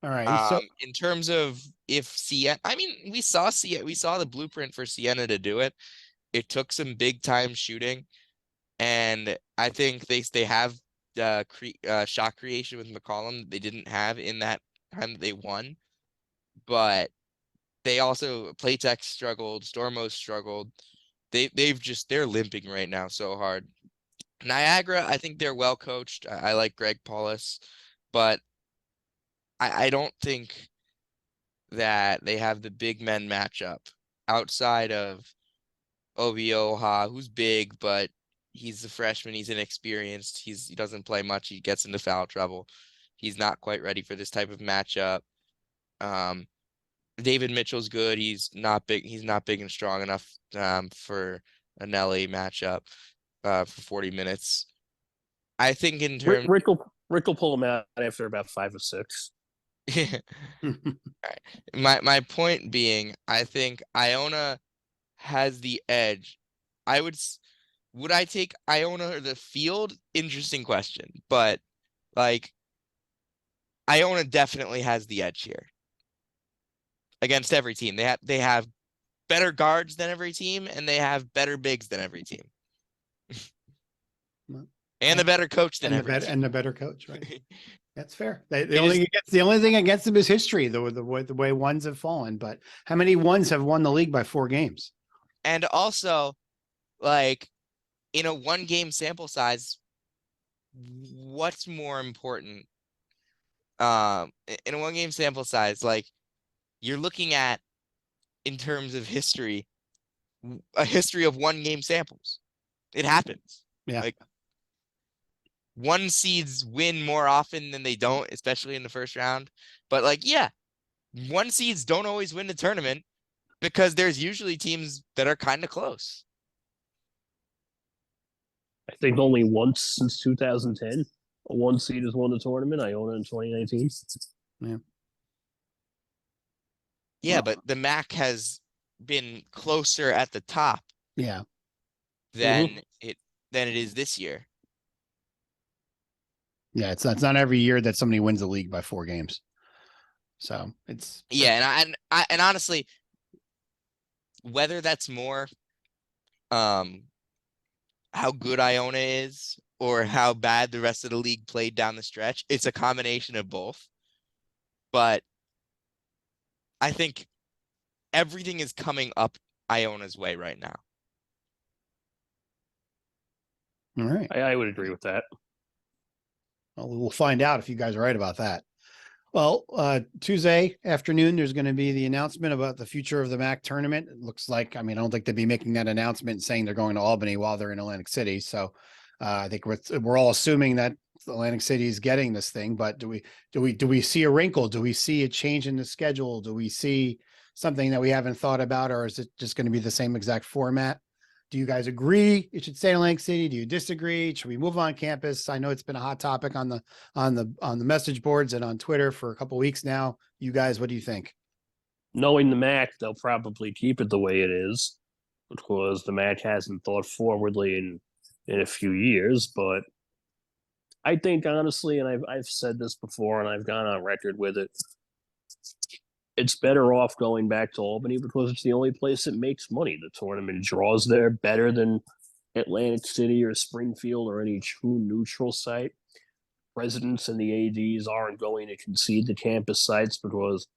Speaker 2: All right. So
Speaker 6: In terms of if Siena, I mean, we saw the blueprint for Siena to do it. It took some big time shooting, and I think they have shot creation with McCollum that they didn't have in that time that they won. But they also Playtech struggled, Stormos struggled. They're limping right now so hard. Niagara, I think they're well coached. I like Greg Paulus, but I don't think that they have the big men matchup outside of Obi Oha, who's big, but he's a freshman. He's inexperienced. He doesn't play much. He gets into foul trouble. He's not quite ready for this type of matchup. David Mitchell's good. He's not big. He's not big and strong enough for a Nelly matchup for 40 minutes. I think in terms,
Speaker 5: Rick will pull him out after about 5 or 6.
Speaker 6: my point being, I think Iona has the edge. Would I take Iona or the field? Interesting question, but like Iona definitely has the edge here against every team. They have better guards than every team, and they have better bigs than every team, and a better coach than every team.
Speaker 2: And the better coach, right? That's fair. The only thing against them is history, the way ones have fallen. But how many ones have won the league by 4 games?
Speaker 6: And also, like, in a 1-game sample size, what's more important? In a 1-game sample size, like, you're looking at, in terms of history, a history of 1-game samples. It happens.
Speaker 2: Yeah.
Speaker 6: Like, 1 seeds win more often than they don't, especially in the first round. But like, yeah, 1 seeds don't always win the tournament because there's usually teams that are kind of close.
Speaker 5: I think only once since 2010, a 1 seed has won the tournament. Iona in 2019.
Speaker 2: Yeah.
Speaker 6: Yeah, but the MAAC has been closer at the top.
Speaker 2: Yeah.
Speaker 6: Than it is this year.
Speaker 2: Yeah, it's not every year that somebody wins the league by 4 games. So it's
Speaker 6: and honestly, whether that's more how good Iona is or how bad the rest of the league played down the stretch, it's a combination of both. But I think everything is coming up Iona's way right now.
Speaker 2: all right.
Speaker 5: I would agree with that.
Speaker 2: Well, we'll find out if you guys are right about that. Well, Tuesday afternoon, there's going to be the announcement about the future of the MAAC tournament. It looks like, I mean, I don't think they'd be making that announcement saying they're going to Albany while they're in Atlantic City. So I think we're all assuming that Atlantic City is getting this thing, but do we see a wrinkle? Do we see a change in the schedule? Do we see something that we haven't thought about, or is it just going to be the same exact format? Do you guys agree it should stay in Atlantic City? Do you disagree? Should we move on campus? I know it's been a hot topic on the message boards and on Twitter for a couple of weeks now. You guys, what do you think?
Speaker 5: Knowing the MAAC, they'll probably keep it the way it is because the MAAC hasn't thought forwardly in a few years. But I think honestly, and I've said this before, and I've gone on record with it, it's better off going back to Albany because it's the only place that makes money. The tournament draws there better than Atlantic City or Springfield or any true neutral site. Presidents and the ADs aren't going to concede the campus sites because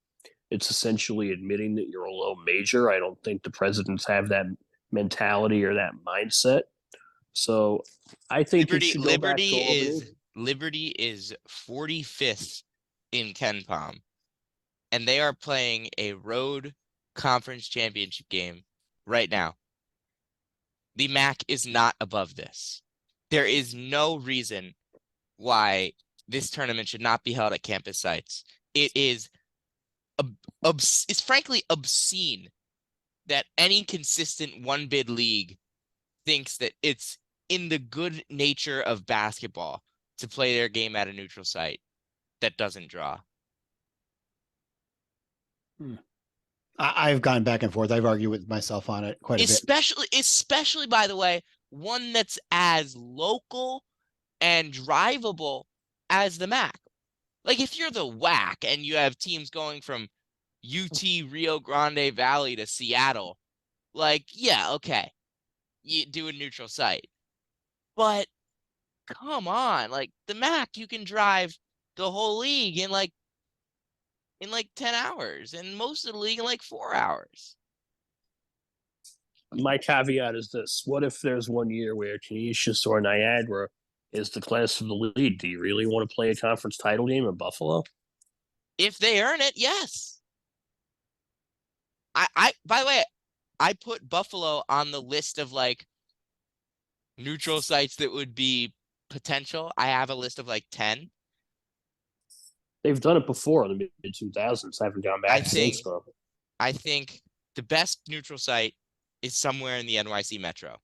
Speaker 5: it's essentially admitting that you're a low major. I don't think the presidents have that mentality or that mindset. So I think
Speaker 6: Liberty is 45th in KenPom, and they are playing a road conference championship game right now. The MAAC is not above this. There is no reason why this tournament should not be held at campus sites. It is it's frankly obscene that any consistent one bid league thinks that it's in the good nature of basketball to play their game at a neutral site that doesn't draw.
Speaker 2: I've gone back and forth. I've argued with myself on it quite a bit.
Speaker 6: Especially, by the way, one that's as local and drivable as the MAAC. Like if you're the WAC and you have teams going from UT Rio Grande Valley to Seattle, like, yeah, okay, you do a neutral site. But come on, like the MAAC, you can drive the whole league in like 10 hours, and most of the league in like 4 hours.
Speaker 5: My caveat is this: what if there's one year where Canisius or Niagara is the class of the league? Do you really want to play a conference title game in Buffalo?
Speaker 6: If they earn it, yes. I by the way, I put Buffalo on the list of like neutral sites that would be potential. I have a list of like 10.
Speaker 5: They've done it before in the mid 2000s. Haven't gone back since though.
Speaker 6: I think the best neutral site is somewhere in the NYC Metro.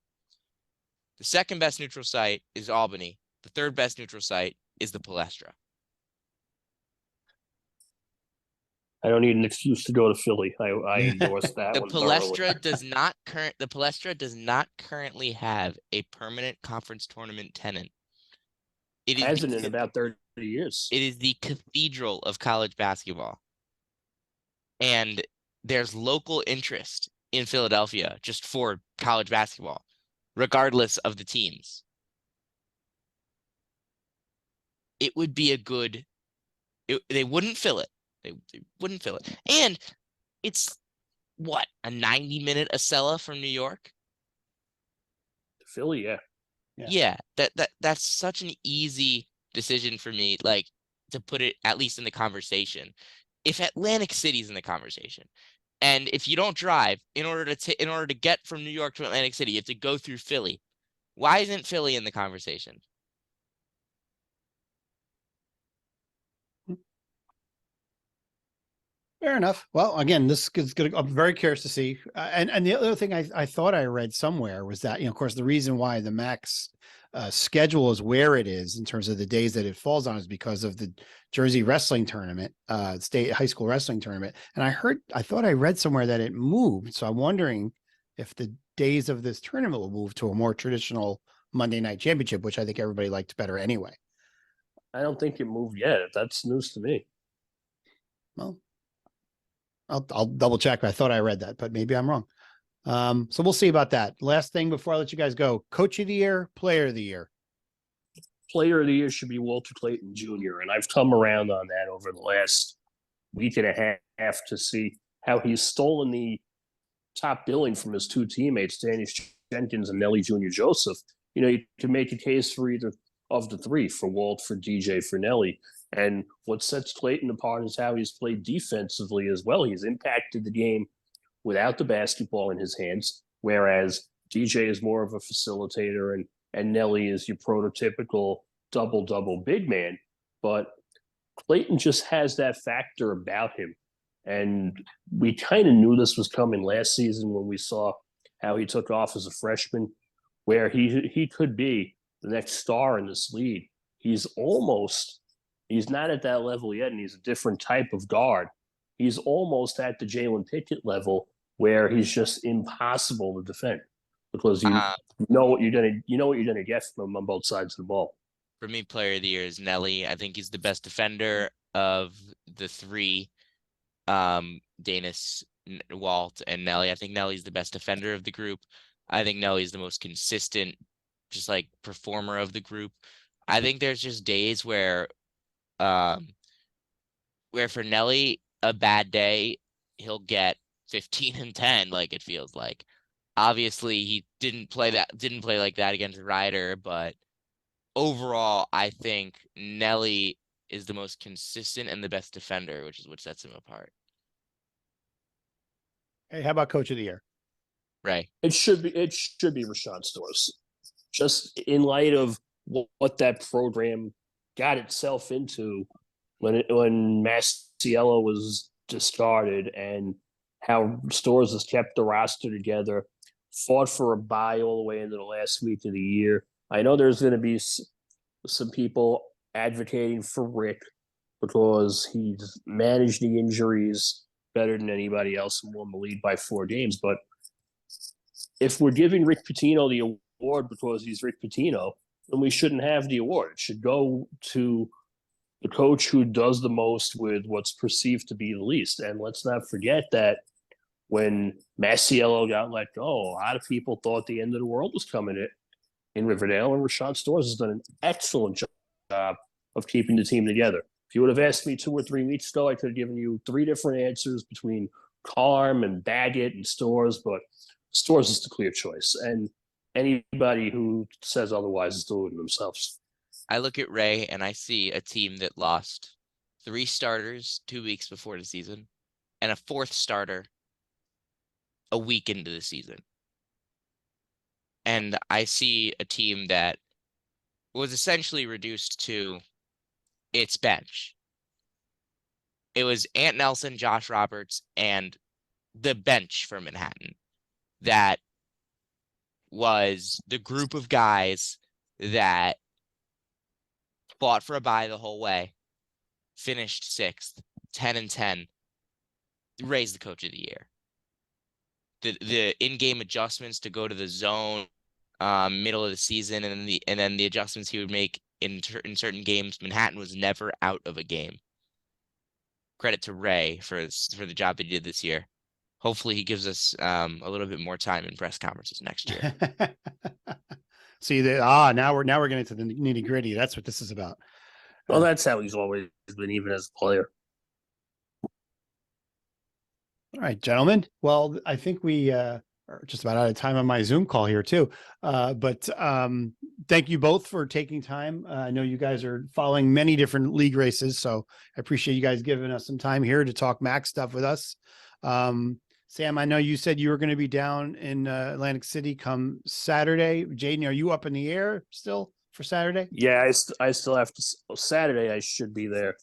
Speaker 6: The second best neutral site is Albany. The third best neutral site is the Palestra.
Speaker 5: I don't need an excuse to go to Philly. I endorse that.
Speaker 6: The
Speaker 5: one
Speaker 6: Palestra does not currently have a permanent conference tournament tenant. It
Speaker 5: hasn't in about 30 years.
Speaker 6: It is the cathedral of college basketball. And there's local interest in Philadelphia just for college basketball, regardless of the teams. It would be they wouldn't fill it. They wouldn't fill it. And it's what, a 90-minute Acela from New York?
Speaker 5: Philly, yeah.
Speaker 6: Yeah, that's such an easy decision for me, like, to put it at least in the conversation. If Atlantic City's in the conversation, and if you don't drive in order to get from New York to Atlantic City, you have to go through Philly. Why isn't Philly in the conversation?
Speaker 2: Fair enough. Well, again, this is going to, I'm very curious to see. And the other thing I thought I read somewhere was that, of course, the reason why the MAAC's schedule is where it is in terms of the days that it falls on is because of the Jersey wrestling tournament, state high school wrestling tournament. And I thought I read somewhere that it moved. So I'm wondering if the days of this tournament will move to a more traditional Monday night championship, which I think everybody liked better anyway.
Speaker 5: I don't think it moved yet. That's news to me.
Speaker 2: Well, I'll double check. I thought I read that, but maybe I'm wrong. So we'll see about that. Last thing before I let you guys go: Coach of the Year, Player of the Year.
Speaker 5: Player of the Year should be Walter Clayton Jr., and I've come around on that over the last week and a half to see how he's stolen the top billing from his two teammates, Danny Jenkins and Nelly Jr. Joseph. You can make a case for either of the three, for Walt, for DJ, for Nelly. And what sets Clayton apart is how he's played defensively as well. He's impacted the game without the basketball in his hands, whereas DJ is more of a facilitator and Nelly is your prototypical double-double big man. But Clayton just has that factor about him. And we kind of knew this was coming last season when we saw how he took off as a freshman, where he could be the next star in this league. He's not at that level yet, and he's a different type of guard. He's almost at the Jalen Pickett level, where he's just impossible to defend because you know what you're gonna get from him on both sides of the ball.
Speaker 6: For me, player of the year is Nelly. I think he's the best defender of the three, Danis, Walt, and Nelly. I think Nelly's the best defender of the group. I think Nelly's the most consistent, just like performer of the group. I think there's just days where for Nelly, a bad day, he'll get 15 and 10, like it feels like. Obviously, he didn't play like that against Ryder, but overall, I think Nelly is the most consistent and the best defender, which is what sets him apart.
Speaker 2: Hey, how about Coach of the Year?
Speaker 6: Right.
Speaker 5: It should be Rashawn Stores, just in light of what that program got itself into when Massiello was discarded, and how Stores has kept the roster together, fought for a bye all the way into the last week of the year. I know there's going to be some people advocating for Rick because he's managed the injuries better than anybody else and won the lead by 4 games. But if we're giving Rick Pitino the award because he's Rick Pitino, then we shouldn't have the award. It should go to the coach who does the most with what's perceived to be the least. And let's not forget that when Massiello got let go, a lot of people thought the end of the world was coming in Riverdale, and Rashawn Stores has done an excellent job of keeping the team together. If you would have asked me 2 or 3 weeks ago, I could have given you 3 different answers between Carm and Baggett and Stores, but Stores is the clear choice. And anybody who says otherwise is deluding themselves.
Speaker 6: I look at Ray and I see a team that lost 3 starters 2 weeks before the season and a 4th starter a week into the season. And I see a team that was essentially reduced to its bench. It was Ant Nelson, Josh Roberts, and the bench for Manhattan. That was the group of guys that fought for a bye the whole way, finished 6th, 10 and 10, raised the Coach of the Year. The in-game adjustments to go to the zone middle of the season, and then the adjustments he would make in certain games. Manhattan was never out of a game. Credit to Ray for the job that he did this year. Hopefully he gives us a little bit more time in press conferences next year.
Speaker 2: See that? Now we're getting into the nitty gritty. That's what this is about.
Speaker 5: Well, that's how he's always been, even as a player.
Speaker 2: All right, gentlemen. Well, I think we are just about out of time on my Zoom call here too. But thank you both for taking time. I know you guys are following many different league races, so I appreciate you guys giving us some time here to talk MAAC stuff with us. Sam, I know you said you were going to be down in Atlantic City come Saturday. Jaden, are you up in the air still for Saturday?
Speaker 5: Yeah, I still have to. Saturday, I should be there,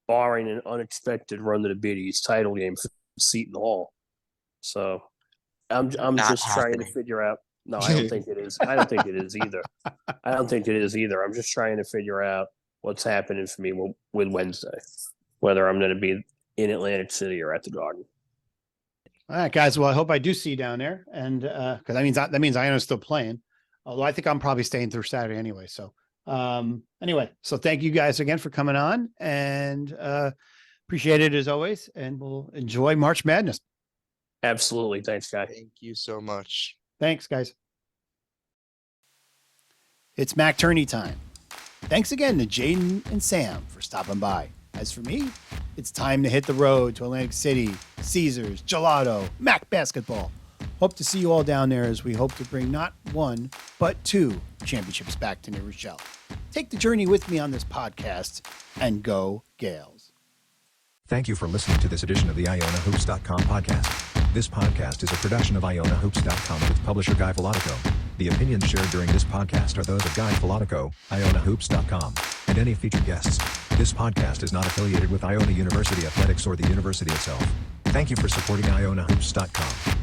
Speaker 5: barring an unexpected run to the Big East title game for Seton Hall. So I'm just trying to figure out. No, I don't think it is. I don't think it is either. I don't think it is either. I'm just trying to figure out what's happening for me with Wednesday, whether I'm going to be in Atlantic City or at the Garden.
Speaker 2: All right, guys. Well, I hope I do see you down there, and because that means Iona's still playing. Although I think I'm probably staying through Saturday anyway. So anyway, so thank you guys again for coming on, and appreciate it as always. And we'll enjoy March Madness.
Speaker 5: Absolutely, thanks, guys.
Speaker 6: Thank you so much.
Speaker 2: Thanks, guys. It's MAAC Tourney time. Thanks again to Jaden and Sam for stopping by. As for me, it's time to hit the road to Atlantic City, Caesars, Gelato, MAAC basketball. Hope to see you all down there as we hope to bring not 1, but 2 championships back to New Rochelle. Take the journey with me on this podcast and go Gales.
Speaker 1: Thank you for listening to this edition of the IonaHoops.com podcast. This podcast is a production of IonaHoops.com and its publisher Guy Filatico. The opinions shared during this podcast are those of Guy Filatico, IonaHoops.com, and any featured guests. This podcast is not affiliated with Iona University Athletics or the university itself. Thank you for supporting IonaHoops.com.